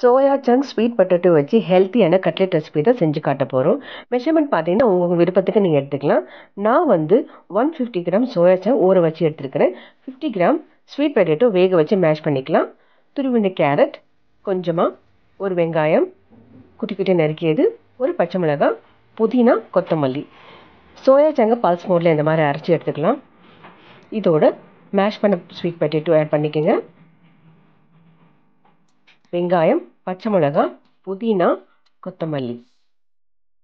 Soya chunk sweet potato வச்சு ஹெல்த்தியான cutlet recipe தான் செஞ்சு காட்ட போகிறோம். மெஷர்மெண்ட் பார்த்தீங்கன்னா உங்கள் விருப்பத்துக்கு நீங்கள் எடுத்துக்கலாம். நான் வந்து 150 கிராம் சோயா சங்க் ஊற வச்சு எடுத்துருக்கிறேன். 50 கிராம் ஸ்வீட் பொட்டேட்டோ வேக வச்சு மேஷ் பண்ணிக்கலாம். துருவின கேரட், கொஞ்சமாக ஒரு வெங்காயம் குட்டி குட்டி நறுக்கியது, ஒரு பச்சை மிளகாய், புதினா, கொத்தமல்லி. சோயா சங்கை பல்ஸ் மோடில் இந்த மாதிரி அரைச்சி எடுத்துக்கலாம். இதோட மேஷ் பண்ண ஸ்வீட் பொட்டேட்டோ ஆட் பண்ணிக்கோங்க. வெங்காயம், பச்சை மிளகாய், புதினா, கொத்தமல்லி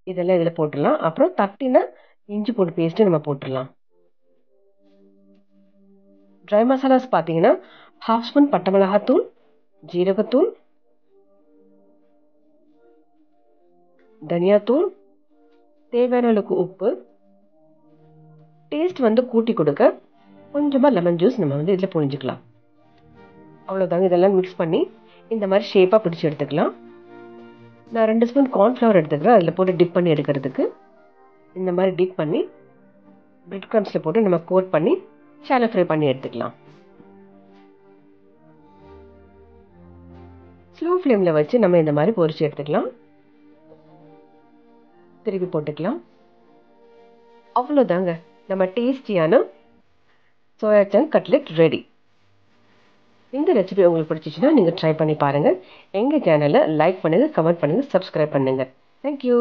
இதெல்லாம் இதில் போட்டுடலாம். அப்புறம் தட்டின இஞ்சி பூண்டு பேஸ்ட்டு நம்ம போட்டுடலாம். ட்ரை மசாலாஸ் பார்த்தீங்கன்னா 1/2 ஸ்பூன் பட்டை மிளகாத்தூள், ஜீரகத்தூள், தனியாத்தூள், தேவையான அளவுக்கு உப்பு. டேஸ்ட் வந்து கூட்டி கொடுக்க கொஞ்சமாக லெமன் ஜூஸ் நம்ம வந்து இதில் புழிஞ்சிக்கலாம். அவ்வளோதாங்க. இதெல்லாம் மிக்ஸ் பண்ணி இந்த மாதிரி ஷேப்பாக பிடிச்சி எடுத்துக்கலாம். நான் 2 ஸ்பூன் கார்ன்ஃப்ளவர் எடுத்துக்கிறேன். அதில் போட்டு டிப் பண்ணி எடுக்கிறதுக்கு இந்த மாதிரி டிப் பண்ணி பிரெட் க்ரம்ஸில் போட்டு நம்ம கோட் பண்ணி ஷாலோ ஃப்ரை பண்ணி எடுத்துக்கலாம். ஸ்லோ ஃப்ளேமில் வச்சு நம்ம இந்த மாதிரி பொரிச்சு எடுத்துக்கலாம். திருப்பி போட்டுக்கலாம். அவ்வளோதாங்க, நம்ம டேஸ்டியான சோயா சங்க் கட்லெட் ரெடி. இந்த ரெசிபி உங்களுக்கு பிடிச்சிச்சுன்னா நீங்கள் ட்ரை பண்ணி பாருங்கள். எங்கள் சேனலை லைக் பண்ணுங்கள், கமெண்ட் பண்ணுங்கள், சப்ஸ்கிரைப் பண்ணுங்கள். தேங்க்யூ.